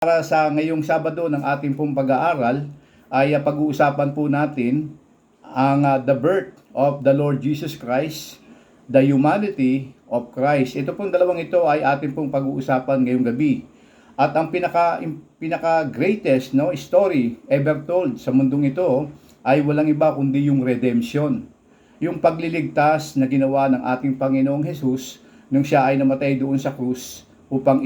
Para sa ngayong Sabado ng ating pong pag-aaral ay pag-uusapan po natin ang the birth of the Lord Jesus Christ, the humanity of Christ. Ito pong dalawang ito ay ating pong pag-uusapan ngayong gabi. At ang pinaka greatest story ever told sa mundong ito ay walang iba kundi yung redemption. Yung pagliligtas na ginawa ng ating Panginoong Jesus nung siya ay namatay doon sa krus upang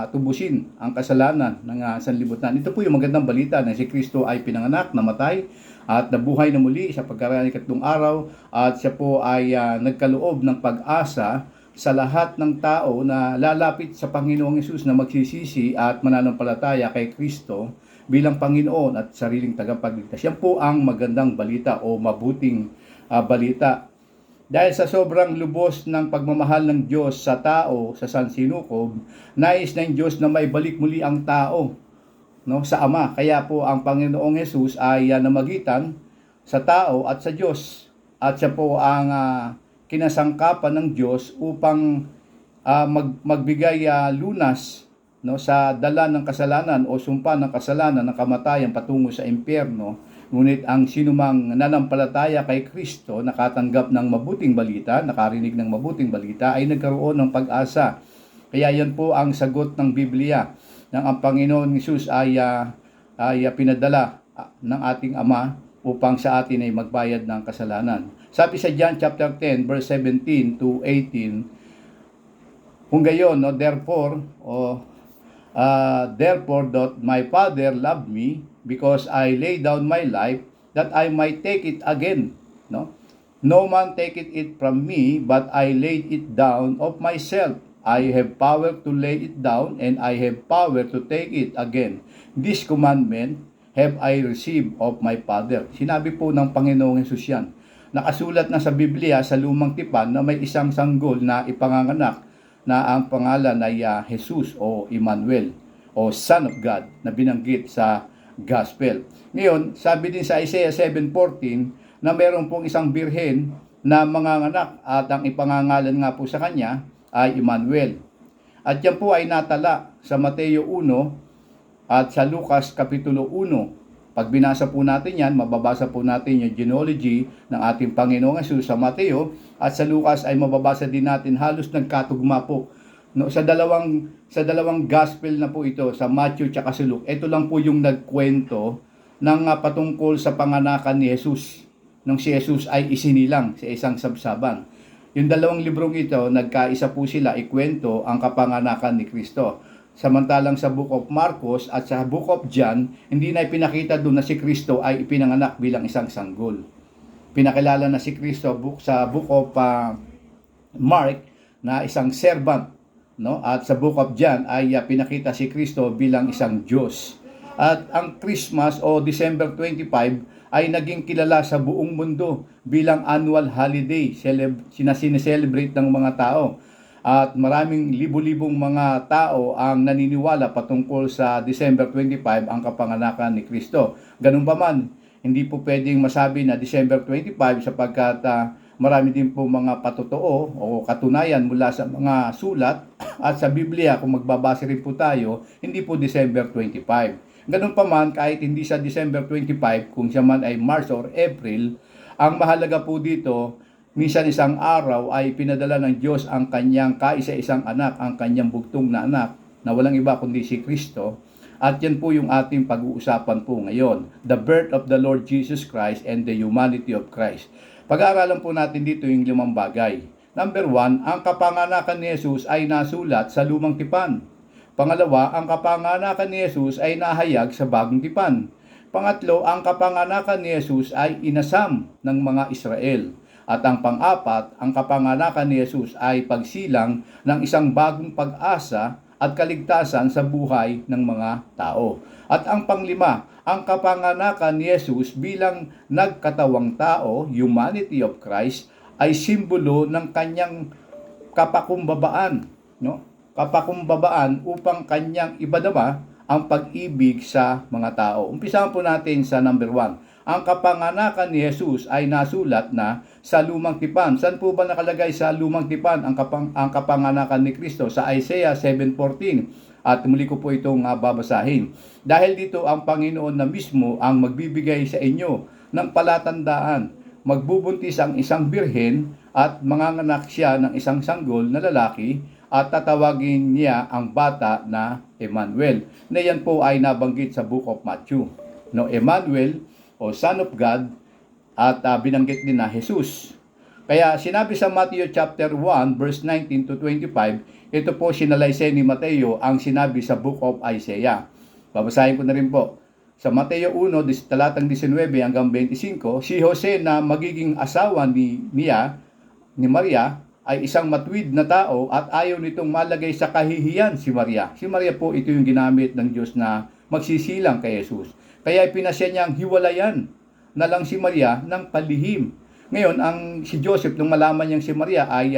tubusin ang kasalanan ng sanlibutan. Ito po yung magandang balita na si Kristo ay pinanganak, namatay, at nabuhay na muli sa pagkaraan ng ikatlong araw, at siya po ay nagkaloob ng pag-asa sa lahat ng tao na lalapit sa Panginoong Hesus na magsisisi at mananampalataya kay Kristo bilang Panginoon at sariling tagapagligtas. Yan po ang magandang balita o mabuting balita. Dahil sa sobrang lubos ng pagmamahal ng Diyos sa tao sa sansinukob, nais ng Diyos na maibalik muli ang tao sa Ama. Kaya po ang Panginoong Hesus ay namagitan sa tao at sa Diyos. At siya po ang kinasangkapan ng Diyos upang magbigay lunas sa dala ng kasalanan o sumpa ng kasalanan ng kamatayan patungo sa impyerno. Ngunit ang sinumang nanampalataya kay Kristo, nakatanggap ng mabuting balita, nakarinig ng mabuting balita, ay nagkaroon ng pag-asa. Kaya yan po ang sagot ng Biblia, nang ang Panginoon Hesus ay pinadala ng ating Ama upang sa atin ay magbayad ng kasalanan. Sabi sa John chapter 10, verse 17 to 18, kung gayon, therefore doth my Father love me, because I lay down my life, that I might take it again. No man taketh it from me, but I laid it down of myself. I have power to lay it down, and I have power to take it again. This commandment have I received of my Father. Sinabi po ng Panginoong Hesus yan. Nakasulat na sa Biblia, sa Lumang Tipan, na may isang sanggol na ipanganganak na ang pangalan ay Jesus o Emmanuel o Son of God na binanggit sa Gospel. Ngayon, sabi din sa Isaiah 7:14 na meron pong isang birhen na manganganak at ang ipangangalan nga po sa kanya ay Emmanuel. At yan po ay natala sa Mateo 1 at sa Lucas Kapitulo 1. Pag binasa po natin yan, mababasa po natin yung genealogy ng ating Panginoong Hesus sa Mateo, at sa Lucas ay mababasa din natin, halos nagkatugma po. Sa dalawang gospel na po ito, sa Matthew at sa Luke, ito lang po yung nagkwento ng patungkol sa panganakan ni Jesus, nung si Jesus ay isinilang sa isang sabsaban. Yung dalawang librong ito, nagkaisa po sila ikwento ang kapanganakan ni Kristo. Samantalang sa Book of Marcos at sa Book of John, hindi na ipinakita doon na si Kristo ay ipinanganak bilang isang sanggol. Pinakilala na si Kristo sa Book of Mark na isang servant. At sa Book of John ay pinakita si Kristo bilang isang Diyos. At ang Christmas o December 25 ay naging kilala sa buong mundo bilang annual holiday. Sineselebrate ng mga tao. At maraming libu-libong mga tao ang naniniwala patungkol sa December 25 ang kapanganakan ni Kristo. Ganun pa man, hindi po pwedeng masabi na December 25 sapagkat marami din po mga patotoo o katunayan mula sa mga sulat at sa Biblia. Kung magbabase rin po tayo, hindi po December 25. Ganun pa man, kahit hindi sa December 25, kung siya man ay March or April, ang mahalaga po dito, minsan isang araw ay pinadala ng Diyos ang kanyang kaisa-isang anak, ang kanyang bugtong na anak, na walang iba kundi si Kristo. At yan po yung ating pag-uusapan po ngayon, the birth of the Lord Jesus Christ and the humanity of Christ. Pag-aaralan po natin dito yung 5 bagay. Number 1, ang kapanganakan ni Jesus ay nasulat sa Lumang Tipan. Pangalawa, ang kapanganakan ni Jesus ay nahayag sa Bagong Tipan. Pangatlo, ang kapanganakan ni Jesus ay inasam ng mga Israel. At ang pang-apat, ang kapanganakan ni Jesus ay pagsilang ng isang bagong pag-asa at kaligtasan sa buhay ng mga tao. At ang panglima, ang kapanganakan ni Jesus bilang nagkatawang tao, humanity of Christ, ay simbolo ng kanyang kapakumbabaan, kapakumbabaan upang kanyang ibadama ang pag-ibig sa mga tao. Umpisahan po natin sa number 1. ang kapanganakan ni Jesus ay nasulat na sa Lumang Tipan. Saan po ba nakalagay sa Lumang Tipan ang kapanganakan ni Kristo? Sa Isaiah 7:14. At muli ko po itong babasahin. Dahil dito ang Panginoon na mismo ang magbibigay sa inyo ng palatandaan. Magbubuntis ang isang birhen at manganganak siya ng isang sanggol na lalaki at tatawagin niya ang bata na Emmanuel. Na yan po ay nabanggit sa Book of Matthew. No, Emmanuel o Son of God at binanggit din na Jesus. Kaya sinabi sa Matthew chapter 1 verse 19 to 25, ito po sinalaysay ni Mateo ang sinabi sa Book of Isaiah. Babasahin ko na rin po. Sa Mateo 1, talatang 19 hanggang 25, si Jose na magiging asawa ni Maria ay isang matuwid na tao at ayaw nitong malagay sa kahihiyan si Maria. Si Maria po ito yung ginamit ng Diyos na magsisilang kay Jesus. Kaya ipinasya niyang hiwalayan na lang si Maria ng palihim. Ngayon, si Joseph, nung malaman niyang si Maria ay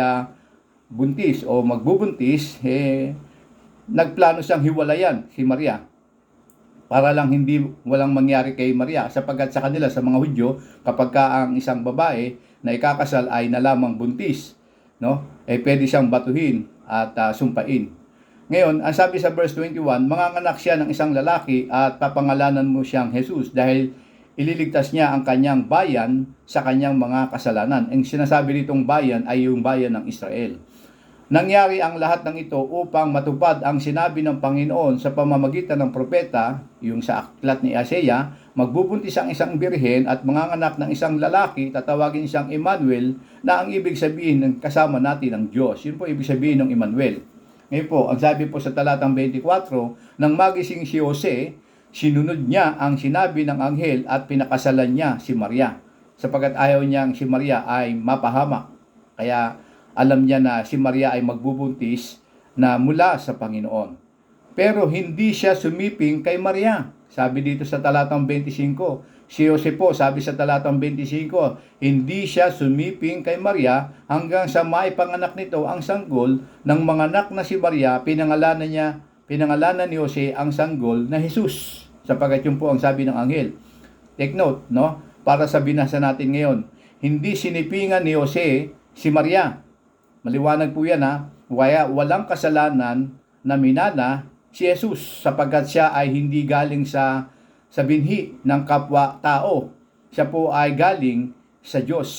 buntis o magbubuntis, nagplano siyang hiwalayan si Maria para lang walang mangyari kay Maria, sapagkat sa kanila, sa mga Hudyo, kapag ang isang babae na ikakasal ay nalamang buntis, no? Pwede siyang batuhin at sumpain. Ngayon, ang sabi sa verse 21, manganganak siya ng isang lalaki at papangalanan mo siyang Jesus dahil ililigtas niya ang kanyang bayan sa kanyang mga kasalanan. Ang sinasabi nitong bayan ay yung bayan ng Israel. Nangyari ang lahat ng ito upang matupad ang sinabi ng Panginoon sa pamamagitan ng propeta, yung sa aklat ni Isaiah, magbubuntis ang isang birhen at manganganak ng isang lalaki, tatawagin siyang Emmanuel, na ang ibig sabihin ng kasama natin ng Diyos. Yun po ibig sabihin ng Emmanuel. Ngayon po, ang sabi po sa talatang 24, nang magising si Jose, sinunod niya ang sinabi ng anghel at pinakasalan niya si Maria, sapagkat ayaw niyang si Maria ay mapahamak. Kaya alam niya na si Maria ay magbubuntis na mula sa Panginoon. Pero hindi siya sumiping kay Maria. Sabi dito sa talatang 25, si Jose po, sabi sa talatang 25, hindi siya sumiping kay Maria hanggang sa maipanganak nito ang sanggol. Nang manganak na si Maria, pinangalanan ni Jose ang sanggol na Jesus. Sapagkat yun po ang sabi ng anghel. Take note, no? Para sa binasa natin ngayon, hindi sinipingan ni Jose si Maria. Maliwanag po yan, ha? Walang kasalanan na minana si Jesus, sapagkat siya ay hindi galing sa binhi ng kapwa-tao. Siya po ay galing sa Diyos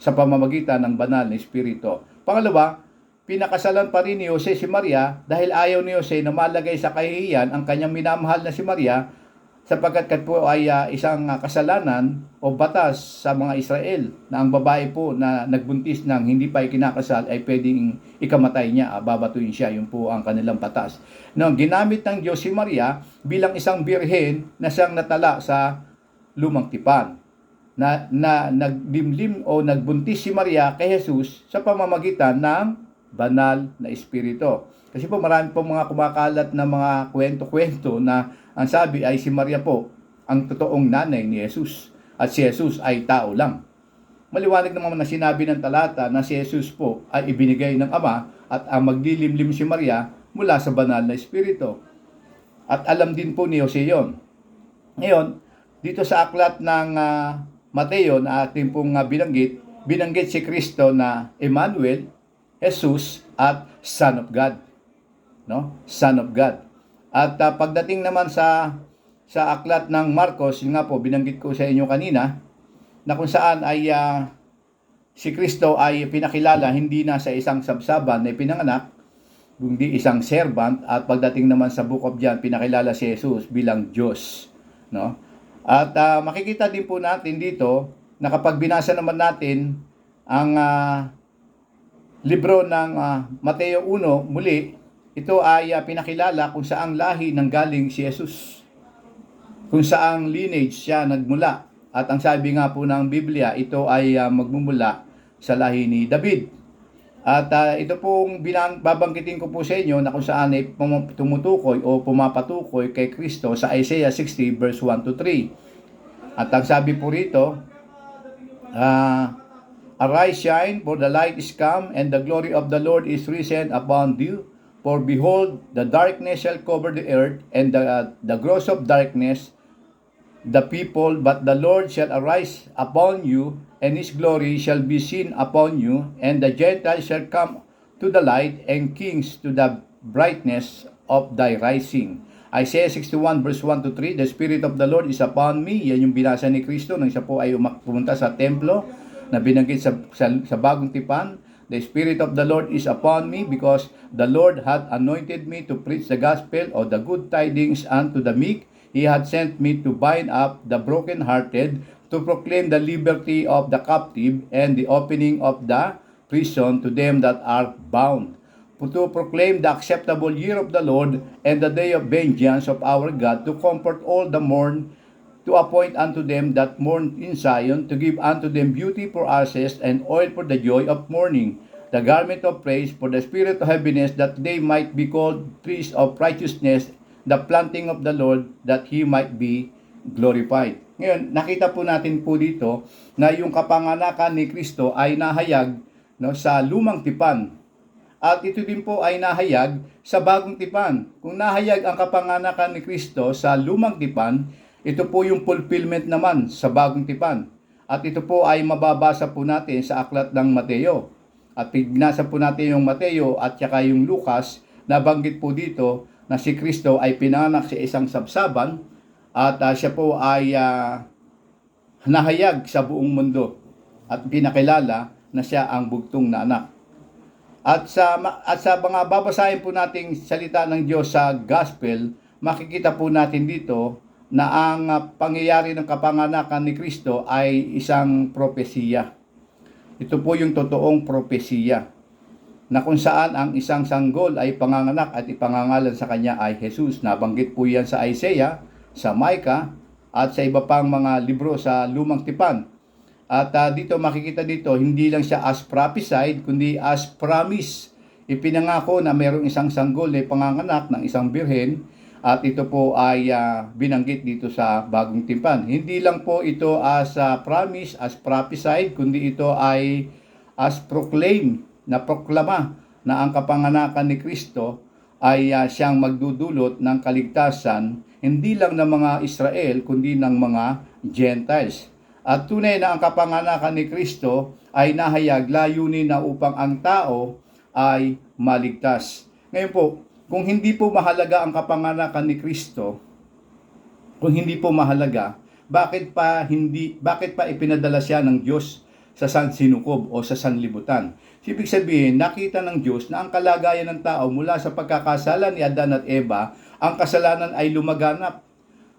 sa pamamagitan ng banal na Espiritu. Pangalawa, pinakasalan pa rin ni Jose si Maria dahil ayaw ni Jose na malagay sa kahihiyan ang kanyang minamahal na si Maria, sapagkat po ay isang kasalanan o batas sa mga Israel na ang babae po na nagbuntis ng hindi pa ikinakasal ay pwedeng ikamatay niya, babatuin siya. Yun po ang kanilang batas. No, ginamit ng Diyos si Maria bilang isang birhen na siyang natala sa Lumang Tipan. Na naglimlim o nagbuntis si Maria kay Jesus sa pamamagitan ng banal na Espiritu. Kasi po marami po mga kumakalat na mga kwento-kwento na ang sabi ay si Maria po ang totoong nanay ni Jesus at si Jesus ay tao lang. Maliwanag naman na sinabi ng talata na si Jesus po ay ibinigay ng Ama at ang maglilimlim si Maria mula sa banal na Espiritu. At alam din po ni Jose yon. Ngayon, dito sa aklat ng Mateo na ating pong binanggit si Kristo na Emmanuel, Jesus at Son of God. No? Son of God. At pagdating naman sa aklat ng Marcos, yun nga po, binanggit ko sa inyo kanina, na kung saan ay si Kristo ay pinakilala hindi na sa isang sabsaban na pinanganak, kundi isang servant, at pagdating naman sa Book of John, pinakilala si Jesus bilang Diyos. No? At makikita din po natin dito na kapag binasa naman natin ang libro ng Mateo 1 muli, ito ay pinakilala kung saang lahi nanggaling si Jesus, kung saang lineage siya nagmula. At ang sabi nga po ng Biblia, ito ay magmumula sa lahi ni David. At ito pong babanggitin ko po sa inyo na kung saan ay tumutukoy o pumapatukoy kay Kristo sa Isaiah 60 verse 1 to 3. At ang sabi po rito, arise, shine, for the light is come, and the glory of the Lord is risen upon you. For behold, the darkness shall cover the earth, and the gross of darkness the people, but the Lord shall arise upon you, and his glory shall be seen upon you, and the Gentiles shall come to the light, and kings to the brightness of thy rising. Isaiah 61 verse 1 to 3, the Spirit of the Lord is upon me. Yan yung binasa ni Kristo nang siya po ay pumunta sa templo na binanggit sa bagong tipan. The Spirit of the Lord is upon me, because the Lord hath anointed me to preach the gospel of the good tidings unto the meek. He hath sent me to bind up the brokenhearted, to proclaim the liberty of the captive, and the opening of the prison to them that are bound, to proclaim the acceptable year of the Lord, and the day of vengeance of our God, to comfort all the mourn, to appoint unto them that mourn in Zion, to give unto them beauty for ashes, and oil for the joy of mourning, the garment of praise for the spirit of heaviness, that they might be called trees of righteousness, the planting of the Lord, that He might be glorified. Ngayon, nakita po natin po dito na yung kapanganakan ni Kristo ay nahayag, no, sa lumang tipan. At ito din po ay nahayag sa bagong tipan. Kung nahayag ang kapanganakan ni Kristo sa lumang tipan, ito po yung fulfillment naman sa bagong tipan. At ito po ay mababasa po natin sa aklat ng Mateo. At pignasa po natin yung Mateo at saka yung Lucas, nabanggit po dito na si Kristo ay pinanganak sa isang sabsaban, at siya po ay nahayag sa buong mundo at pinakilala na siya ang bugtong na anak. At sa mga babasahin po nating salita ng Diyos sa gospel, makikita po natin dito na ang pangyayari ng kapanganakan ni Kristo ay isang propesiya. Ito po yung totoong propesiya, na kung saan ang isang sanggol ay panganganak at ipangangalan sa kanya ay Jesus. Nabanggit po yan sa Isaiah, sa Micah, at sa iba pang mga libro sa Lumang Tipan. At dito makikita dito, hindi lang siya as prophesied, kundi as promise. Ipinangako na mayroong isang sanggol na panganganak ng isang birhen, at ito po ay binanggit dito sa Bagong Tipan. Hindi lang po ito as promise, as prophesied, kundi ito ay as proclaim, na proklama na ang kapanganakan ni Kristo ay siyang magdudulot ng kaligtasan, hindi lang ng mga Israel, kundi ng mga Gentiles. At tunay na ang kapanganakan ni Kristo ay nahayag layunin na upang ang tao ay maligtas. Ngayon po, kung hindi po mahalaga ang kapanganakan ni Kristo, kung hindi po mahalaga, bakit pa ipinadala siya ng Diyos sa sansinukob o sa sanlibutan? Ibig sabihin, nakita ng Diyos na ang kalagayan ng tao mula sa pagkakasala ni Adan at Eva, ang kasalanan ay lumaganap,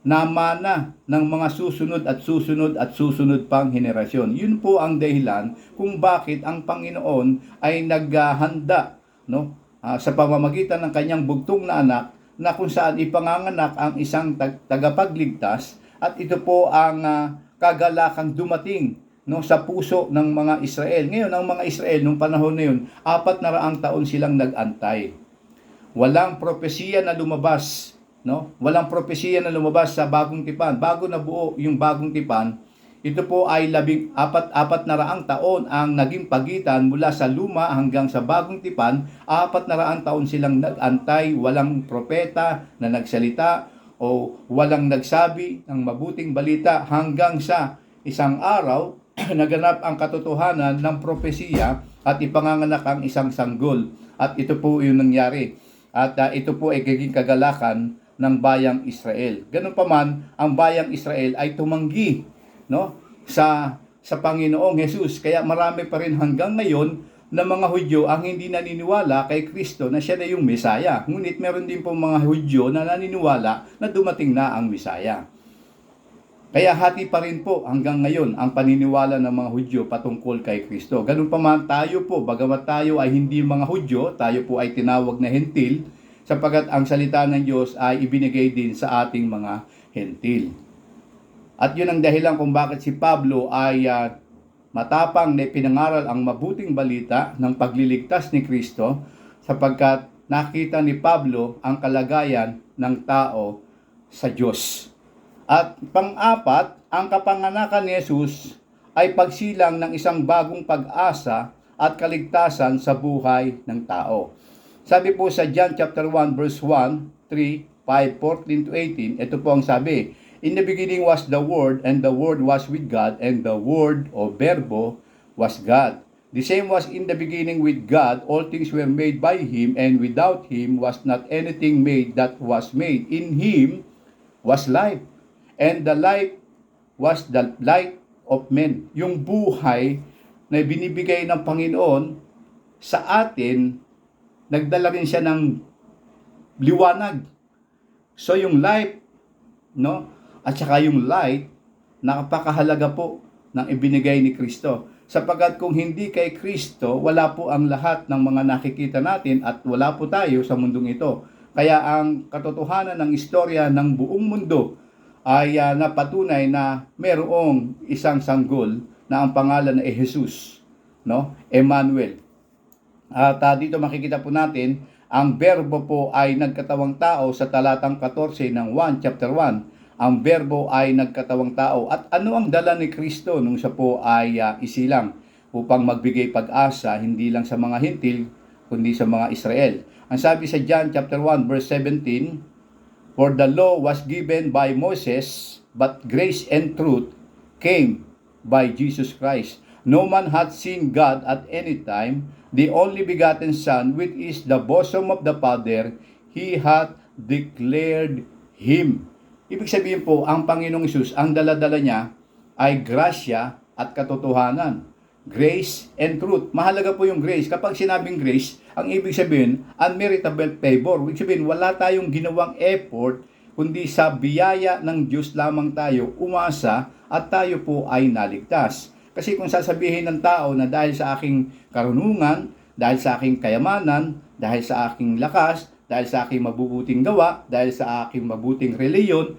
namana ng mga susunod at susunod at susunod pang henerasyon. Yun po ang dahilan kung bakit ang Panginoon ay naghahanda, no, sa pamamagitan ng kanyang bugtong na anak, na kung saan ipanganganak ang isang tagapagligtas, at ito po ang kagalakang dumating, no, sa puso ng mga Israel. Ngayon, ang mga Israel nung panahon na yun, 400 taon silang nag-antay. Walang propesiya na lumabas, no? Walang propesiya na lumabas sa Bagong Tipan. Bago nabuo yung Bagong Tipan, ito po ay 400 taon ang naging pagitan mula sa luma hanggang sa Bagong Tipan. 400 taon silang nag-antay, walang propeta na nagsalita o walang nagsabi ng mabuting balita, hanggang sa isang araw naganap ang katotohanan ng propesiya at ipanganganak ang isang sanggol. At ito po yung nangyari. At ito po ay naging kagalakan ng bayang Israel. Ganun pa man, ang bayang Israel ay tumanggi, no, sa Panginoong Jesus. Kaya marami pa rin hanggang ngayon na mga Hudyo ang hindi naniniwala kay Kristo na siya na yung Mesaya. Ngunit meron din po mga Hudyo na naniniwala na dumating na ang Mesaya. Kaya hati pa rin po hanggang ngayon ang paniniwala ng mga Hudyo patungkol kay Kristo. Ganun pa man tayo po, bagamat tayo ay hindi mga Hudyo, tayo po ay tinawag na Hentil, sapagkat ang salita ng Diyos ay ibinigay din sa ating mga Hentil. At yun ang dahilan kung bakit si Pablo ay matapang na pinangaral ang mabuting balita ng pagliligtas ni Kristo, sapagkat nakita ni Pablo ang kalagayan ng tao sa Diyos. At pang-apat, ang kapanganakan ni Jesus ay pagsilang ng isang bagong pag-asa at kaligtasan sa buhay ng tao. Sabi po sa John chapter 1 verse 1, 3, 5, 14 to 18, ito po ang sabi, In the beginning was the Word, and the Word was with God, and the Word o Verbo was God. The same was in the beginning with God. All things were made by Him, and without Him was not anything made that was made. In Him was life, and the life was the light of men. Yung buhay na binibigay ng Panginoon sa atin, nagdala rin siya ng liwanag. So yung life, no? At saka yung light, napakahalaga po ng ibinigay ni Kristo. Sapagkat kung hindi kay Kristo, wala po ang lahat ng mga nakikita natin at wala po tayo sa mundong ito. Kaya ang katotohanan ng istorya ng buong mundo ay napatunay na mayroong isang sanggol na ang pangalan ay Jesus, no? Emmanuel. At dito makikita po natin, ang Berbo po ay nagkatawang tao sa talatang 14 ng 1, chapter 1. Ang Berbo ay nagkatawang tao. At ano ang dala ni Kristo nung siya po ay isilang upang magbigay pag-asa hindi lang sa mga Hintil, kundi sa mga Israel. Ang sabi sa John chapter 1 verse 17, "For the law was given by Moses, but grace and truth came by Jesus Christ. No man hath seen God at any time. The only begotten Son, which is the bosom of the Father, He hath declared Him." Ibig sabihin po, ang Panginoong Hesus, ang dala-dala niya ay grasya at katotohanan. Grace and truth. Mahalaga po yung grace. Kapag sinabing grace, ang ibig sabihin, unmeritable favor. Ibig sabihin, wala tayong ginawang effort, kundi sa biyaya ng Diyos lamang tayo umasa at tayo po ay naligtas. Kasi kung sasabihin ng tao na dahil sa aking karunungan, dahil sa aking kayamanan, dahil sa aking lakas, dahil sa aking mabubuting gawa, dahil sa aking mabuting reliyon,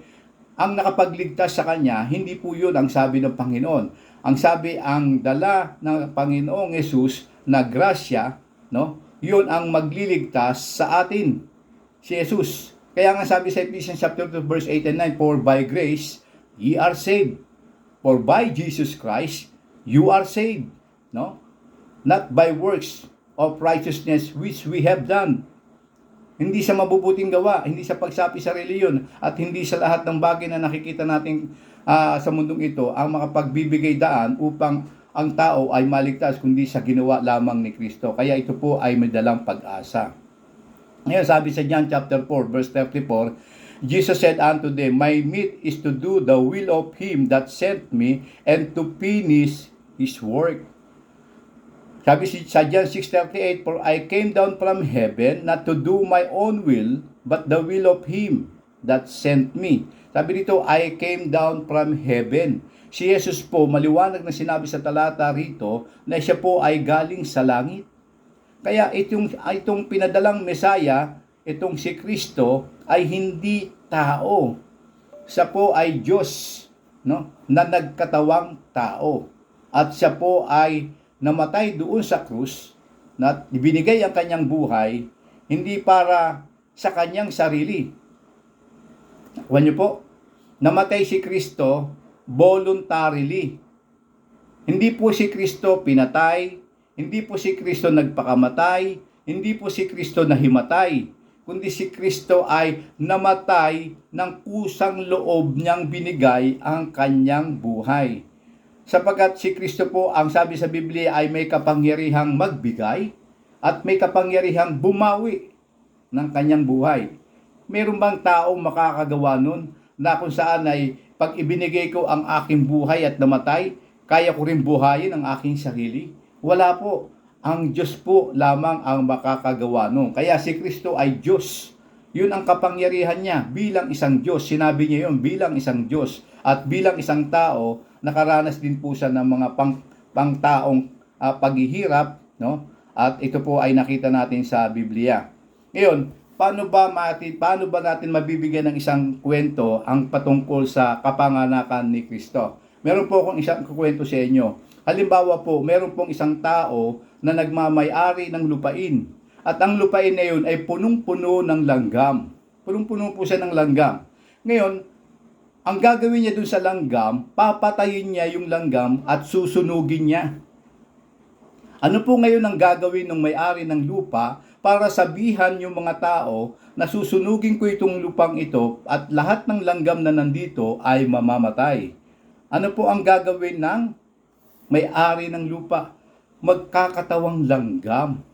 ang nakapagligtas sa kanya, hindi po yun ang sabi ng Panginoon. Ang sabi, ang dala ng Panginoong Hesus na grasya, no? Yun ang magliligtas sa atin, si Jesus. Kaya nga sabi sa Ephesians chapter 2 verse 8 and 9, "For by grace ye are saved, for by Jesus Christ you are saved," no? "Not by works of righteousness which we have done." Hindi sa mabubuting gawa, hindi sa pagsapi sa reliyon, at hindi sa lahat ng bagay na nakikita natin sa mundong ito ang makapagbibigay daan upang ang tao ay maligtas, kundi sa ginawa lamang ni Kristo. Kaya ito po ay may dalang pag-asa. Ngayon sabi sa John chapter 4 verse 34, "Jesus said unto them, My meat is to do the will of Him that sent me, and to finish His work." Sabi sa John 6:38, "For I came down from heaven not to do my own will, but the will of Him that sent me." Sabi dito, I came down from heaven. Si Jesus po, maliwanag na sinabi sa talata rito na siya po ay galing sa langit. Kaya itong pinadalang Mesaya, itong si Kristo, ay hindi tao. Siya po ay Diyos, no? Na nagkatawang tao. At siya po ay namatay doon sa krus, na ibinigay ang kanyang buhay, hindi para sa kanyang sarili. Alam niyo po, namatay si Kristo voluntarily. Hindi po si Kristo pinatay, hindi po si Kristo nagpakamatay, hindi po si Kristo nahimatay, kundi si Kristo ay namatay ng kusang loob niyang binigay ang kanyang buhay. Sapagkat si Kristo po, ang sabi sa Biblia, ay may kapangyarihang magbigay at may kapangyarihang bumawi ng kanyang buhay. Meron bang taong makakagawa nun na kung saan ay pag ibinigay ko ang aking buhay at namatay, kaya ko rin buhayin ang aking sarili? Wala po. Ang Diyos po lamang ang makakagawa nun. Kaya si Kristo ay Diyos. Yun ang kapangyarihan niya bilang isang Diyos. Sinabi niya yun bilang isang Diyos. At bilang isang tao, nakaranas din po siya ng mga pangtaong paghihirap, no? At ito po ay nakita natin sa Biblia. Ngayon, paano ba natin mabibigyan ng isang kwento ang patungkol sa kapanganakan ni Kristo? Meron po akong isang kwento sa inyo. Halimbawa po, meron pong isang tao na nagmamay-ari ng lupain. At ang lupain na yun ay punong-puno ng langgam. Punong-puno po siya ng langgam. Ngayon, ang gagawin niya dun sa langgam, papatayin niya yung langgam at susunugin niya. Ano po ngayon ang gagawin ng may-ari ng lupa para sabihan yung mga tao na susunugin ko itong lupang ito at lahat ng langgam na nandito ay mamamatay. Ano po ang gagawin ng may-ari ng lupa? Magkakatawang langgam.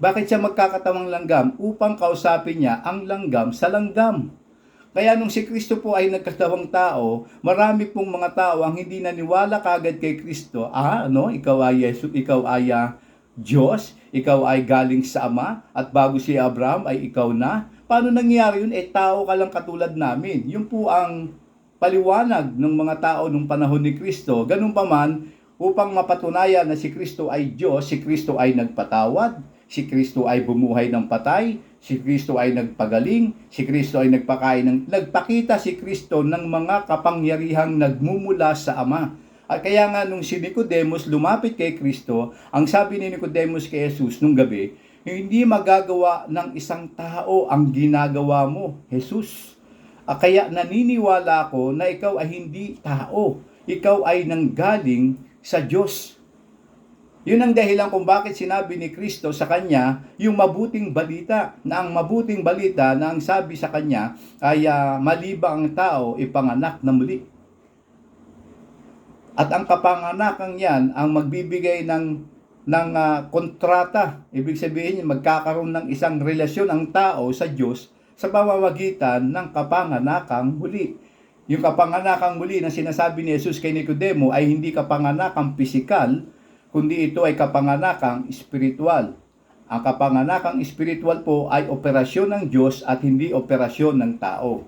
Bakit siya magkakatawang langgam? Upang kausapin niya ang langgam sa langgam. Kaya nung si Kristo po ay nagkatawang tao, marami pong mga tao ang hindi naniwala kagad kay Kristo. Ikaw ay Yesu, ikaw ay Diyos, ikaw ay galing sa Ama, at bago si Abraham ay ikaw na. Paano nangyari yun? Tao ka lang katulad namin. Yun po ang paliwanag ng mga tao nung panahon ni Kristo. Ganun pa man, upang mapatunayan na si Kristo ay Diyos, si Kristo ay nagpatawad, si Kristo ay bumuhay ng patay, si Kristo ay nagpagaling, si Kristo ay nagpakita si Kristo ng mga kapangyarihang nagmumula sa Ama. At kaya nga nung si Nicodemus lumapit kay Kristo, ang sabi ni Nicodemus kay Jesus nung gabi, hindi magagawa ng isang tao ang ginagawa mo, Jesus. Kaya naniniwala ako na ikaw ay hindi tao, ikaw ay nanggaling sa Diyos. Yun ang dahilan kung bakit sinabi ni Kristo sa kanya yung mabuting balita, na ang mabuting balita na ang sabi sa kanya ay malibang ang tao ipanganak na muli. At ang kapanganakan yan ang magbibigay ng kontrata. Ibig sabihin magkakaroon ng isang relasyon ang tao sa Diyos sa pamamagitan ng kapanganakang muli. Yung kapanganakang muli na sinasabi ni Jesus kay Nicodemo ay hindi kapanganakang pisikal, kundi ito ay kapanganakang espiritual. Ang kapanganakang espiritual po ay operasyon ng Diyos at hindi operasyon ng tao.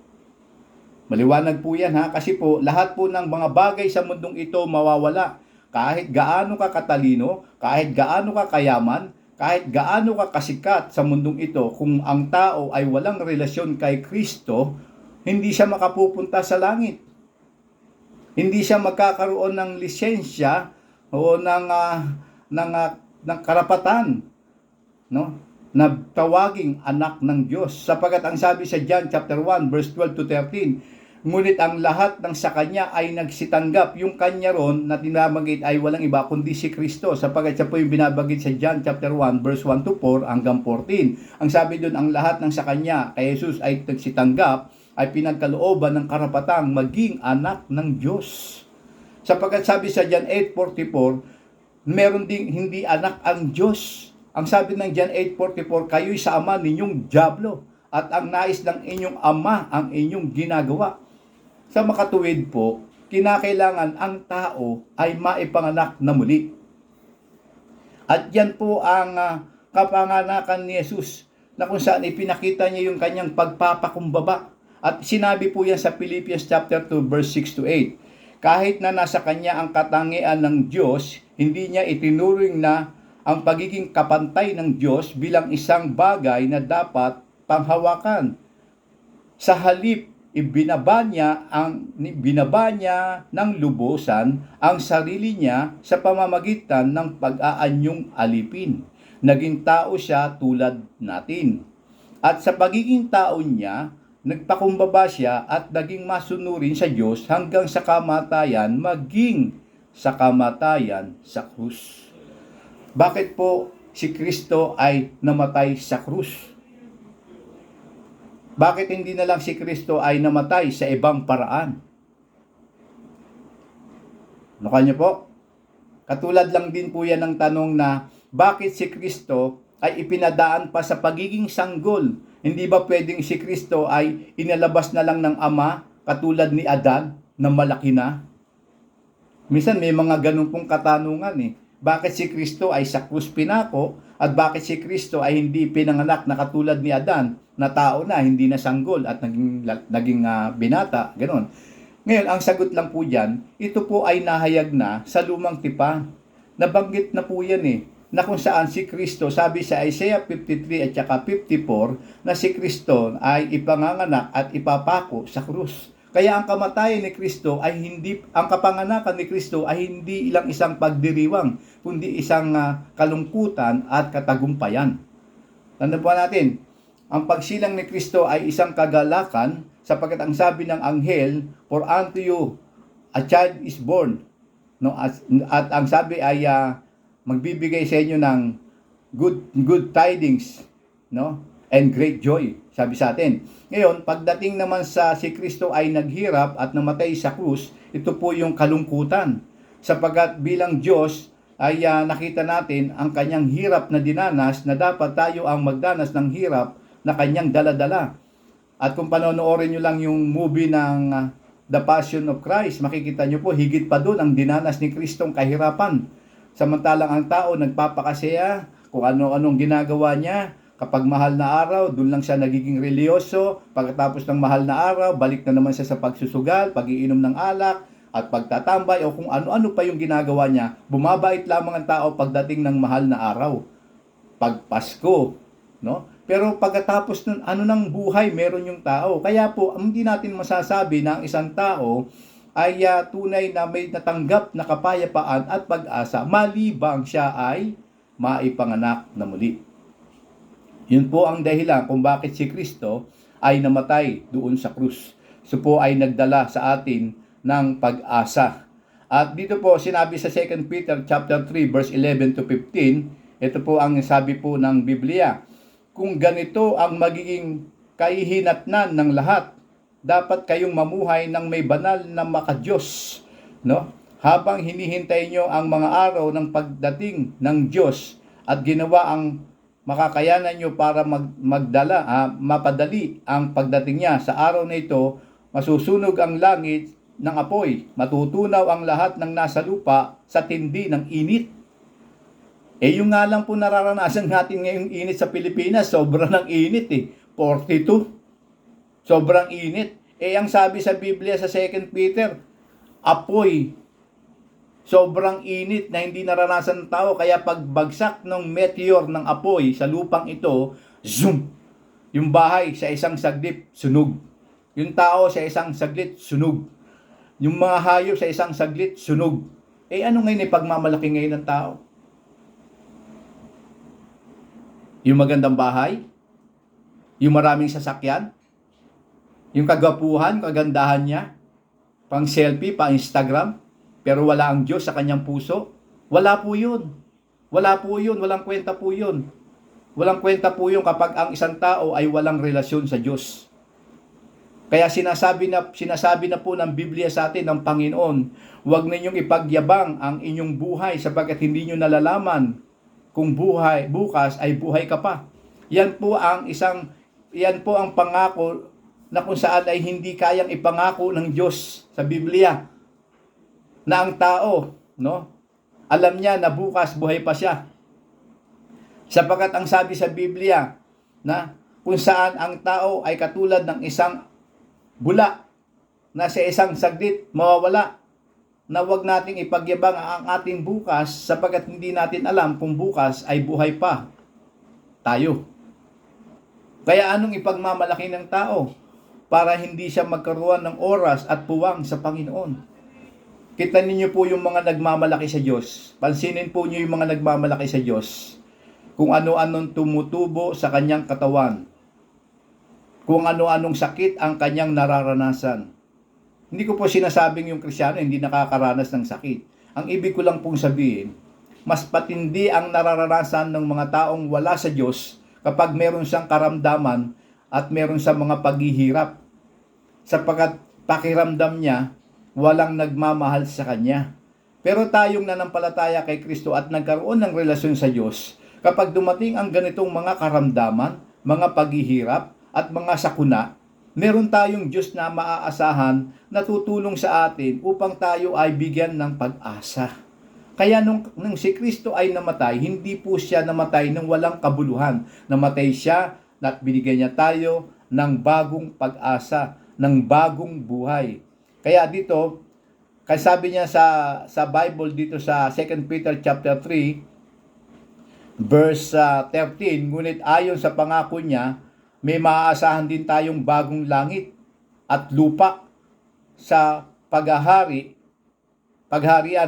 Maliwanag po yan kasi po lahat po ng mga bagay sa mundong ito mawawala. Kahit gaano ka katalino, kahit gaano ka kayaman, kahit gaano ka kasikat sa mundong ito, kung ang tao ay walang relasyon kay Kristo, hindi siya makapupunta sa langit. Hindi siya magkakaroon ng lisensya o ng karapatan, no, na tawaging anak ng Diyos, sapagkat ang sabi sa John chapter 1 verse 12 to 13, ngunit ang lahat ng sa kanya ay nagsitanggap. Yung kanya ron na tinamagit ay walang iba kundi si Kristo, sapagkat siya po yung binabagit sa John chapter 1 verse 1 to 4 hanggang 14. Ang sabi doon, ang lahat ng sa kanya kay Jesus ay nagsitanggap, ay pinagkalooban ng karapatang maging anak ng Diyos. Sapagkat sabi sa John 8:44, meron ding hindi anak ang Diyos. Ang sabi ng John 8:44, kayo'y sa ama ninyong dyablo, at ang nais ng inyong ama ang inyong ginagawa. Sa makatuwid po, kinakailangan ang tao ay maipanganak na muli. At yan po ang kapanganakan ni Jesus, na kung saan ipinakita niya yung kanyang pagpapakumbaba. At sinabi po yan sa Philippians chapter 2 verse 6 to 8. Kahit na nasa kanya ang katangian ng Diyos, hindi niya itinuring na ang pagiging kapantay ng Diyos bilang isang bagay na dapat panghawakan. Sa halip, binaba niya ng lubusan ang sarili niya sa pamamagitan ng pag-aanyong alipin. Naging tao siya tulad natin. At sa pagiging tao niya, nagpakumbaba siya at naging masunurin sa Diyos hanggang sa kamatayan, maging sa kamatayan sa krus. Bakit po si Kristo ay namatay sa krus? Bakit hindi na lang si Kristo ay namatay sa ibang paraan? Niyo po? Katulad lang din po yan ng tanong na bakit si Kristo ay ipinadaan pa sa pagiging sanggol? Hindi ba pwedeng si Kristo ay inalabas na lang ng Ama katulad ni Adan na malaki na? Minsan may mga ganun pong katanungan Bakit si Kristo ay sa krus pinako at bakit si Kristo ay hindi pinanganak na katulad ni Adan na tao na, hindi na sanggol at naging binata, ganun. Ngayon, ang sagot lang po dyan, ito po ay nahayag na sa lumang tipan. Nabanggit na po yan na kung saan si Kristo, sabi sa Isaiah 53 at saka 54, na si Kristo ay ipanganganak at ipapako sa krus. Kaya ang kamatayan ni Kristo ay hindi, ang kapanganakan ni Kristo ay hindi ilang isang pagdiriwang, kundi isang kalungkutan at katagumpayan. Tandaan po natin, ang pagsilang ni Kristo ay isang kagalakan, sapagkat ang sabi ng anghel, for unto you a child is born. No? At ang sabi ay magbibigay sa inyo ng good tidings, no? And great joy, sabi sa atin. Ngayon, pagdating naman sa si Kristo ay naghirap at namatay sa krus, ito po yung kalungkutan. Sapagkat bilang Diyos ay nakita natin ang kanyang hirap na dinanas na dapat tayo ang magdanas ng hirap na kanyang daladala. At kung panonoorin nyo lang yung movie ng The Passion of Christ, makikita nyo po higit pa doon ang dinanas ni Kristong kahirapan. Samantalang ang tao nagpapakasaya kung ano-anong ginagawa niya. Kapag mahal na araw, doon lang siya nagiging reliyoso. Pagkatapos ng mahal na araw, balik na naman siya sa pagsusugal, pag-iinom ng alak, at pagtatambay o kung ano-ano pa yung ginagawa niya. Bumabait lamang ang tao pagdating ng mahal na araw. Pag Pasko, no? Pero pagkatapos nun, ano ng buhay meron yung tao. Kaya po, hindi natin masasabi na ang isang tao ay tunay na may natanggap na kapayapaan at pag-asa malibang siya ay maipanganak na muli. Yun po ang dahilan kung bakit si Kristo ay namatay doon sa krus. So po ay nagdala sa atin ng pag-asa. At dito po sinabi sa 2 Peter chapter 3 verse 11 to 15, ito po ang sabi po ng Biblia. Kung ganito ang magiging kahihinatnan ng lahat, dapat kayong mamuhay ng may banal na makadiyos, no? Habang hinihintay nyo ang mga araw ng pagdating ng Diyos at ginawa ang makakayanan nyo para mapadali ang pagdating niya. Sa araw na ito, masusunog ang langit ng apoy, matutunaw ang lahat ng nasa lupa sa tindi ng init. Yung nga lang po nararanasan natin ngayong init sa Pilipinas, sobrang ng init 42. Sobrang init. Ang sabi sa Biblia sa 2 Peter, apoy. Sobrang init na hindi naranasan ng tao. Kaya pagbagsak ng meteor ng apoy sa lupang ito, zoom! Yung bahay sa isang saglit, sunog. Yung tao sa isang saglit, sunog. Yung mga hayop sa isang saglit, sunog. Ano ngayon pagmamalaki ngayon ng tao? Yung magandang bahay? Yung maraming sasakyan? Yung kagwapuhan, kagandahan niya? Pang selfie, pang Instagram? Pero wala ang Diyos sa kanyang puso? Wala po yun. Wala po yun. Walang kwenta po yun. Walang kwenta po yun kapag ang isang tao ay walang relasyon sa Diyos. Kaya sinasabi na po ng Biblia sa atin ng Panginoon, huwag ninyong ipagyabang ang inyong buhay sapagkat hindi nyo nalalaman kung bukas ay buhay ka pa. Yan po ang pangako na kung saan ay hindi kayang ipangako ng Diyos sa Biblia. Na ang tao, no? Alam niya na bukas buhay pa siya. Sapagkat ang sabi sa Biblia, na kung saan ang tao ay katulad ng isang bula na sa isang saglit mawawala, na wag nating ipagyabang ang ating bukas sapagkat hindi natin alam kung bukas ay buhay pa tayo. Kaya anong ipagmamalaki ng tao? Para hindi siya magkaroon ng oras at puwang sa Panginoon. Kita ninyo po yung mga nagmamalaki sa Diyos. Pansinin po niyo yung mga nagmamalaki sa Diyos. Kung ano-anong tumutubo sa kanyang katawan. Kung ano-anong sakit ang kanyang nararanasan. Hindi ko po sinasabing yung Kristiyano hindi nakakaranas ng sakit. Ang ibig ko lang pong sabihin, mas patindi ang nararanasan ng mga taong wala sa Diyos kapag meron siyang karamdaman at meron siyang mga paghihirap. Sapagkat pakiramdam niya, walang nagmamahal sa kanya. Pero tayong nanampalataya kay Kristo at nagkaroon ng relasyon sa Diyos, kapag dumating ang ganitong mga karamdaman, mga paghihirap, at mga sakuna, meron tayong Diyos na maaasahan na tutulong sa atin upang tayo ay bigyan ng pag-asa. Kaya nung si Kristo ay namatay, hindi po siya namatay ng walang kabuluhan. Namatay siya at binigyan niya tayo ng bagong pag-asa, ng bagong buhay. Kaya dito, kasi sabi niya sa Bible dito sa 2 Peter chapter 3 verse 13, ngunit ayon sa pangako niya, may maaasahan din tayong bagong langit at lupa sa pagharian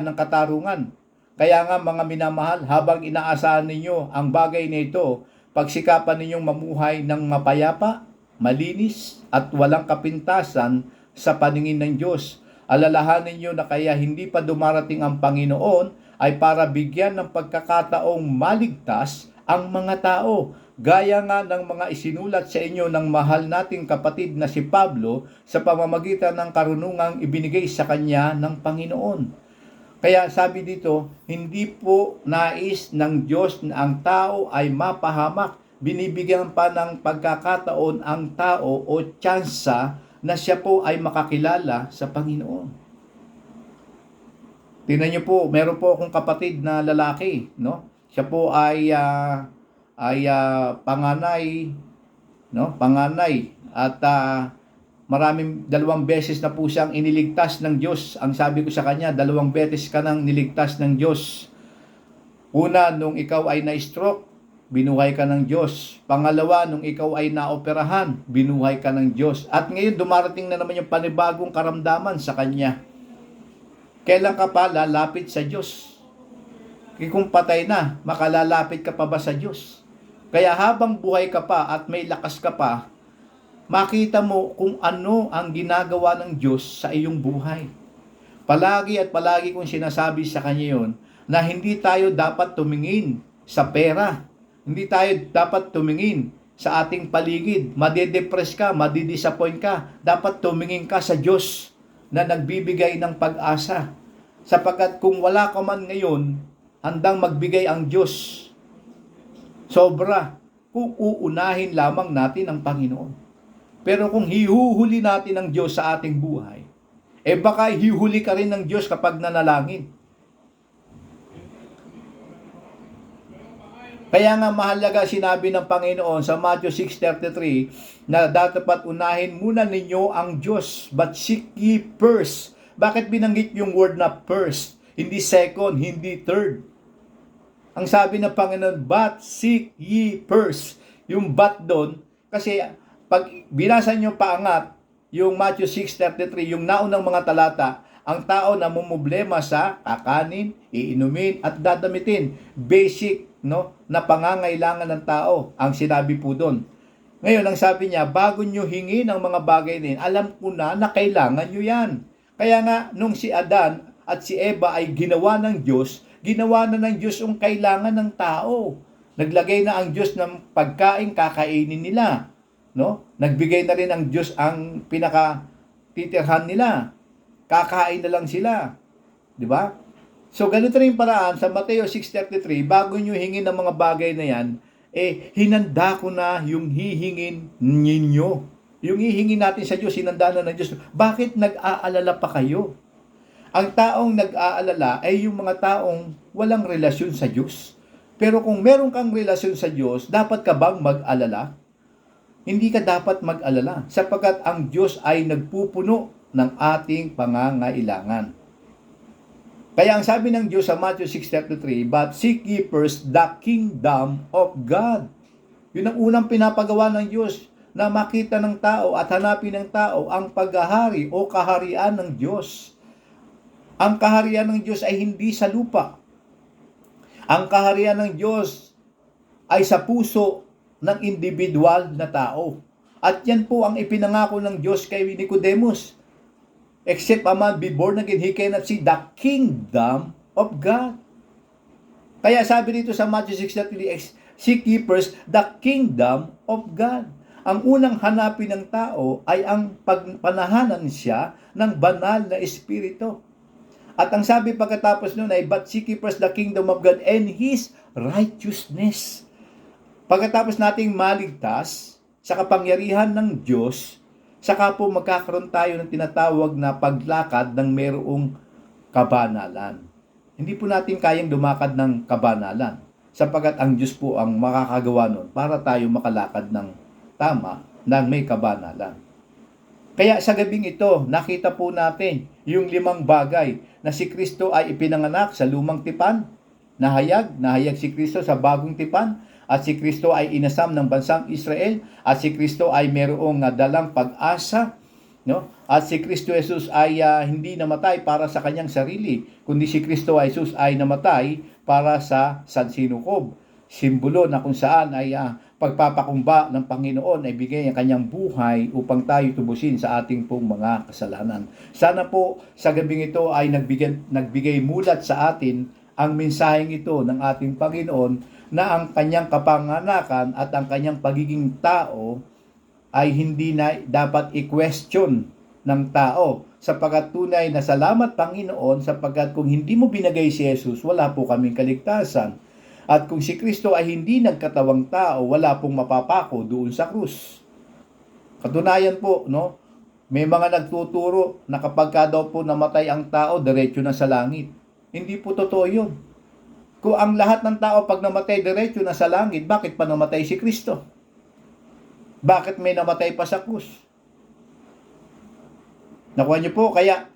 ng katarungan. Kaya nga mga minamahal, habang inaasahan ninyo ang bagay na ito, pagsikapan ninyong mamuhay ng mapayapa, malinis at walang kapintasan sa paningin ng Diyos. Alalahanin niyo na kaya hindi pa dumarating ang Panginoon ay para bigyan ng pagkakataong maligtas ang mga tao gaya nga ng mga isinulat sa inyo ng mahal nating kapatid na si Pablo sa pamamagitan ng karunungang ibinigay sa kanya ng Panginoon. Kaya sabi dito, hindi po nais ng Diyos na ang tao ay mapahamak. Binibigyan pa ng pagkakataon ang tao o tsansa na siya po ay makakilala sa Panginoon. Tingnan niyo po, meron po akong kapatid na lalaki, no? Siya po ay panganay, no? Panganay at maraming 2 beses na po siyang iniligtas ng Diyos. Ang sabi ko sa kanya, 2 beses ka nang niligtas ng Diyos. Una, nung ikaw ay na-stroke, binuhay ka ng Diyos. Pangalawa, nung ikaw ay naoperahan, binuhay ka ng Diyos. At ngayon, dumarating na naman yung panibagong karamdaman sa kanya. Kailan ka pa lalapit sa Diyos? Kung patay na, makalalapit ka pa ba sa Diyos? Kaya habang buhay ka pa at may lakas ka pa, makita mo kung ano ang ginagawa ng Diyos sa iyong buhay. Palagi at palagi kong sinasabi sa kanya yon na hindi tayo dapat tumingin sa pera. Hindi tayo dapat tumingin sa ating paligid. Madedepress ka, madidisappoint ka. Dapat tumingin ka sa Diyos na nagbibigay ng pag-asa. Sapagkat kung wala ka man ngayon, handang magbigay ang Diyos. Sobra. Kung uunahin lamang natin ang Panginoon. Pero kung hihuhuli natin ang Diyos sa ating buhay, baka hihuli ka rin ng Diyos kapag nanalangin. Kaya nga mahalaga sinabi ng Panginoon sa Matthew 6:33 na dapat unahin muna ninyo ang Diyos, but seek ye first. Bakit binanggit yung word na first? Hindi second, hindi third. Ang sabi ng Panginoon, but seek ye first. Yung but doon, kasi pag binasa nyo paangat, yung Matthew 6:33, yung naunang mga talata, ang tao na mumblema sa kakanin, iinumin, at dadamitin. Basic, no, na pangangailangan ng tao, ang sinabi po doon. Ngayon, ang sabi niya, bago nyo hingin ang mga bagay na yun, alam ko na kailangan nyo yan. Kaya nga, nung si Adan at si Eva ay ginawa ng Diyos, ginawa na ng Diyos ang kailangan ng tao. Naglagay na ang Diyos ng pagkain, kakainin nila. No? Nagbigay na rin ang Diyos ang pinakatitirhan nila. Kakain na lang sila. Di ba? So, ganito rin paraan sa Mateo 6:33, bago nyo hingin ang mga bagay na yan, hinanda ko na yung hihingin ninyo. Yung hihingin natin sa Diyos, hinanda na ng Diyos. Bakit nag-aalala pa kayo? Ang taong nag-aalala ay yung mga taong walang relasyon sa Diyos. Pero kung meron kang relasyon sa Diyos, dapat ka bang mag-alala? Hindi ka dapat mag-alala, sapagkat ang Diyos ay nagpupuno ng ating pangangailangan. Kaya ang sabi ng Diyos sa Matthew 6:33, but seek ye first the kingdom of God. Yun ang unang pinapagawa ng Diyos, na makita ng tao at hanapin ng tao ang paghahari o kaharian ng Diyos. Ang kaharian ng Diyos ay hindi sa lupa. Ang kaharian ng Diyos ay sa puso ng individual na tao. At yan po ang ipinangako ng Diyos kay Nicodemus. Except a man be born again, he cannot see the kingdom of God. Kaya sabi dito sa Matthew 6:33, seek ye first the kingdom of God. Ang unang hanapin ng tao ay ang panahanan siya ng banal na espiritu. At ang sabi pagkatapos nun ay, but seek ye first the kingdom of God and His righteousness. Pagkatapos nating maligtas sa kapangyarihan ng Diyos, saka po magkakaroon tayo ng tinatawag na paglakad ng mayroong kabanalan. Hindi po natin kayang lumakad ng kabanalan, sapagkat ang Diyos po ang makakagawa nun para tayo makalakad ng tama ng may kabanalan. Kaya sa gabing ito, nakita po natin yung 5 bagay na si Kristo ay ipinanganak sa lumang tipan, nahayag si Kristo sa bagong tipan, at si Kristo ay inasam ng bansang Israel, at si Kristo ay mayroong dalang pag-asa, no? At si Kristo Jesus ay hindi namatay para sa kanyang sarili, kundi si Kristo Jesus ay namatay para sa sansinukob. Simbolo na kung saan ay pagpapakumba ng Panginoon ay bigay ang kanyang buhay upang tayo tubusin sa ating pong mga kasalanan. Sana po sa gabing ito ay nagbigay mulat sa atin ang mensaheng ito ng ating Panginoon na ang kanyang kapanganakan at ang kanyang pagiging tao ay hindi na dapat i-question ng tao, sapagkat tunay na salamat Panginoon, sapagkat kung hindi mo binigay si Jesus, wala po kaming kaligtasan. At kung si Kristo ay hindi nagkatawang tao, wala pong mapapako doon sa krus. Katunayan po, no? May mga nagtuturo na kapag daw po namatay ang tao, diretso na sa langit. Hindi po totoo yun. Kung ang lahat ng tao pag namatay diretso na sa langit, bakit pa namatay si Kristo? Bakit may namatay pa sa krus? Nakuha niyo po, kaya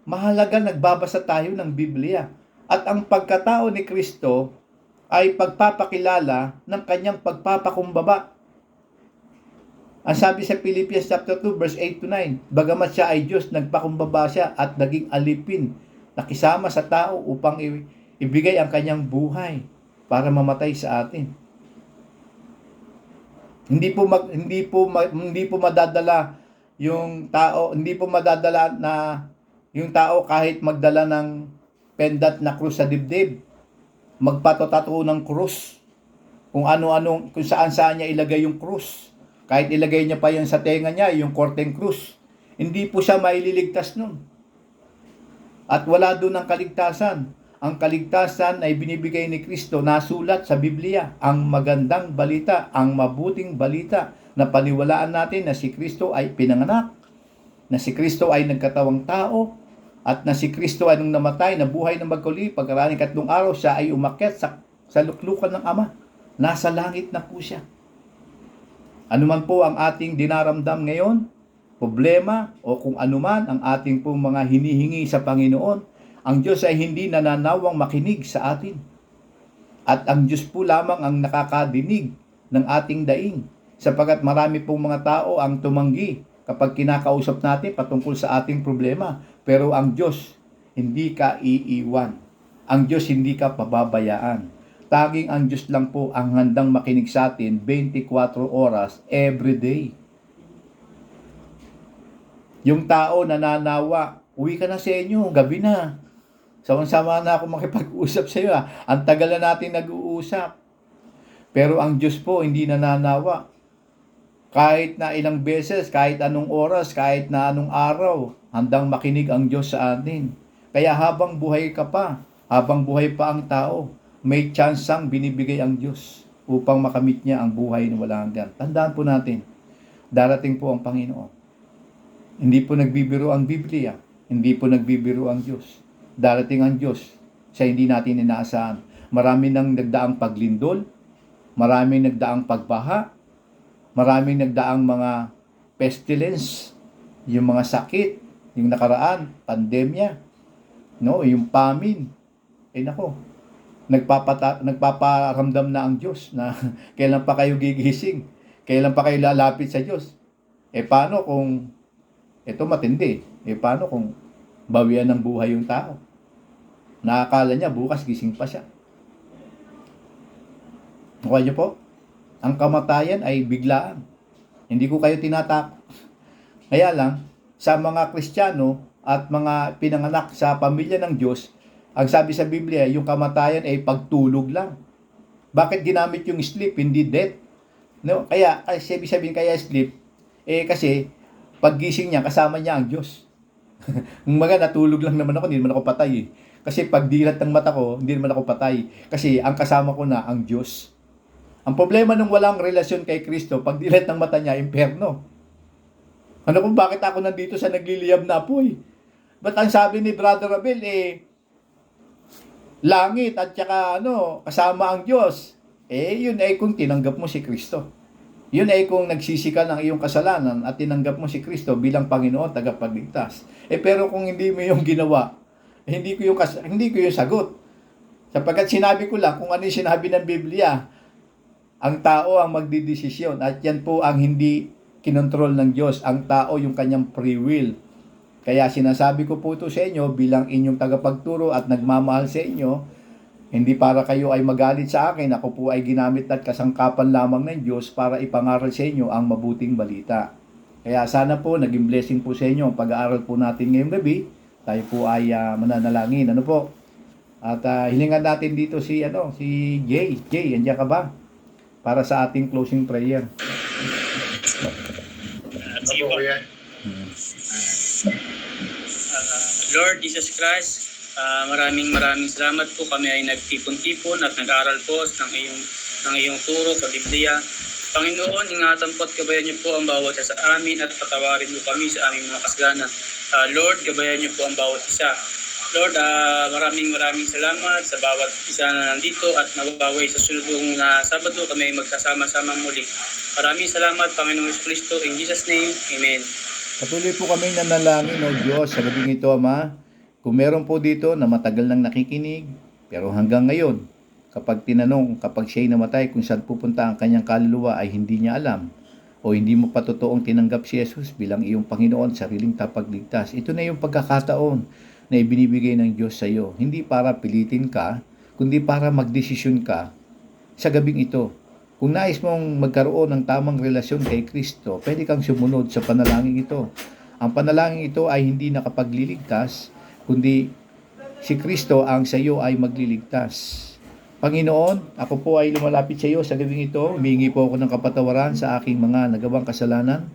mahalaga nagbabasa tayo ng Biblia. At ang pagkatao ni Kristo ay pagpapakilala ng kanyang pagpapakumbaba. Ang sabi sa Philippians chapter 2 verse 8 to 9, bagamat siya ay Diyos, nagpakumbaba siya at naging alipin, nakisama sa tao upang ibigay ang kanyang buhay para mamatay sa atin. Hindi po madadala yung tao, hindi po madadala na yung tao kahit magdala ng pendat na krus sa dibdib, magpatotato ng krus, kung kung saan niya ilagay yung krus. Kahit ilagay niya pa yan sa tenga niya, yung korteng krus, hindi po siya maililigtas nun. At wala doon ang kaligtasan. Ang kaligtasan ay binibigay ni Kristo, nasulat sa Biblia, ang magandang balita, ang mabuting balita, na paniwalaan natin na si Kristo ay pinanganak, na si Kristo ay nagkatawang tao, at na si Kristo ay nung namatay, nabuhay na magkuli, pagkaraan ng 3 araw, siya ay umakyat sa luklukan ng Ama. Nasa langit na po siya. Ano man po ang ating dinaramdam ngayon, problema, o kung anuman ang ating pong mga hinihingi sa Panginoon, ang Diyos ay hindi nananawang makinig sa atin. At ang Diyos po lamang ang nakakadinig ng ating daing, sapagkat marami pong mga tao ang tumanggi kapag kinakausap natin patungkol sa ating problema. Pero ang Diyos, hindi ka iiwan. Ang Diyos, hindi ka pababayaan. Tanging ang Diyos lang po ang handang makinig sa atin 24 oras every day. Yung tao nananawa, uwi ka na sa inyo, gabi na. Sama-sama na ako makipag-usap sa iyo. Ang tagal na natin nag-uusap. Pero ang Diyos po hindi nananawa. Kahit na ilang beses, kahit anong oras, kahit na anong araw, handang makinig ang Diyos sa atin. Kaya habang buhay ka pa, habang buhay pa ang tao, may tsansang binibigay ang Diyos upang makamit niya ang buhay na walang hanggan. Tandaan po natin, darating po ang Panginoon. Hindi po nagbibiro ang Biblia, hindi po nagbibiro ang Diyos. Darating ang Diyos sa hindi natin inaasahan. Marami nang nagdaang paglindol, maraming nagdaang pagbaha, maraming nagdaang mga pestilence, yung mga sakit, yung nakaraan, pandemya, no, yung famine. Nako, nagpaparamdam na ang Diyos na kailan pa kayo gigising, kailan pa kayo lalapit sa Diyos. Paano kung ito matindi? Paano kung bawian ng buhay yung tao? Nakakala niya bukas gising pa siya. Nakuha niyo po? Ang kamatayan ay biglaan. Hindi ko kayo tinatakot. Kaya lang, sa mga Kristiyano at mga pinanganak sa pamilya ng Diyos, ang sabi sa Biblia, yung kamatayan ay pagtulog lang. Bakit ginamit yung sleep, hindi death? No? Kaya, sabihin kaya sleep, kasi paggising niya, kasama niya ang Diyos. Kung natulog lang naman ako, hindi naman ako patay. Kasi pag dilat ng mata ko, hindi naman ako patay. Kasi ang kasama ko na ang Diyos. Ang problema nung walang relasyon kay Kristo, pag dilat ng mata niya, impyerno. Ano kung bakit ako nandito sa nagliliyab na apoy? Ba't ang sabi ni Brother Abel, langit at saka kasama ang Diyos. Yun ay kung tinanggap mo si Kristo. Yun ay kung nagsisika ng iyong kasalanan at tinanggap mo si Kristo bilang Panginoon, tagapagligtas. Pero kung hindi mo yung ginawa, hindi ko yung sagot. Sapagkat sinabi ko lang kung ano yung sinabi ng Biblia. Ang tao ang magdidesisyon at yan po ang hindi kinontrol ng Diyos. Ang tao yung kanyang free will. Kaya sinasabi ko po ito sa inyo bilang inyong tagapagturo at nagmamahal sa inyo, hindi para kayo ay magalit sa akin. Ako po ay ginamit at kasangkapan lamang ng Diyos para ipangaral sa inyo ang mabuting balita. Kaya sana po naging blessing po sa inyo ang pag-aaral po natin ngayong gabi. Tayo po ay mananalangin. Ano po? At hilingan natin dito si Jay. Jay, andiyan ka ba? Para sa ating closing prayer. Sige po. Lord Jesus Christ, maraming salamat po. Kami ay nagtipon-tipon at nag-aral po ng iyong turo sa Biblia. Panginoon, ingatan po at gabayan niyo po ang bawat isa sa amin at patawarin niyo kami sa aming mga kasalanan. Lord, gabayan niyo po ang bawat isa. Lord, maraming salamat sa bawat isa na nandito at mabaway sa sunodong Sabado kami magsasama-sama muli. Maraming salamat, Panginoong Kristo. In Jesus' name, Amen. Patuloy po kami nanalangin, O Diyos, sa gabing ito, Ama. Kung meron po dito na matagal nang nakikinig, pero hanggang ngayon, kapag siya'y namatay, kung saan pupunta ang kanyang kaluluwa ay hindi niya alam, o hindi mo pa totoong tinanggap si Jesus bilang iyong Panginoon, sariling tapagligtas. Ito na yung pagkakataon na ibinibigay ng Diyos sa iyo. Hindi para pilitin ka, kundi para magdesisyon ka sa gabing ito. Kung nais mong magkaroon ng tamang relasyon kay Kristo, pwede kang sumunod sa panalangin ito. Ang panalangin ito ay hindi nakapagliligtas, kundi si Kristo ang sa iyo ay magliligtas. Panginoon, ako po ay lumalapit sa iyo sa gabing ito. Humingi po ako ng kapatawaran sa aking mga nagawang kasalanan.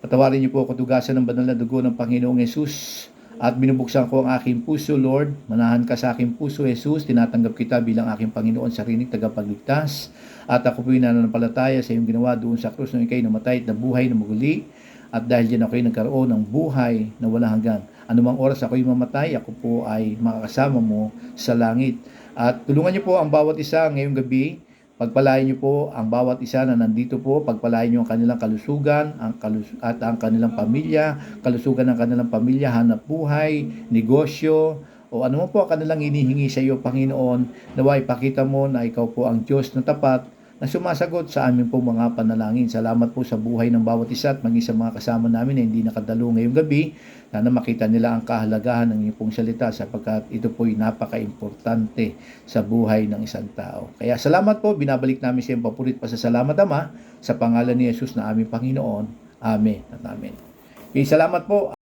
Patawarin niyo po ako tugasan ng banal na dugo ng Panginoong Yesus. At binubuksan ko ang aking puso, Lord. Manahan ka sa aking puso, Jesus. Tinatanggap kita bilang aking Panginoon, sariling tagapagligtas. At ako po'y nananampalataya sa iyong ginawa doon sa krus nung ika'y namatay at nabuhay na muli. At dahil diyan ako'y nagkaroon ng buhay na walang hanggan. Anumang oras ako'y mamatay, ako po ay makakasama mo sa langit. At tulungan niyo po ang bawat isa ngayong gabi. Pagpalain niyo po ang bawat isa na nandito po. Pagpalain niyo ang kanilang kalusugan at ang kanilang pamilya, kalusugan ng kanilang pamilya, hanap buhay, negosyo, o ano po ang kanilang hinihingi sa iyo, Panginoon. Naway ipakita mo na ikaw po ang Diyos na tapat na sumasagot sa amin po mga panalangin. Salamat po sa buhay ng bawat isa at maging sa mga kasama namin na hindi nakadalo ngayong gabi. Sana makita nila ang kahalagahan ng iyong pong salita sapagkat ito po'y napaka-importante sa buhay ng isang tao. Kaya salamat po, binabalik namin sa iyong papurit pasasalamat, Ama, sa pangalan ni Jesus na aming Panginoon. Amen at amen. Okay, salamat po.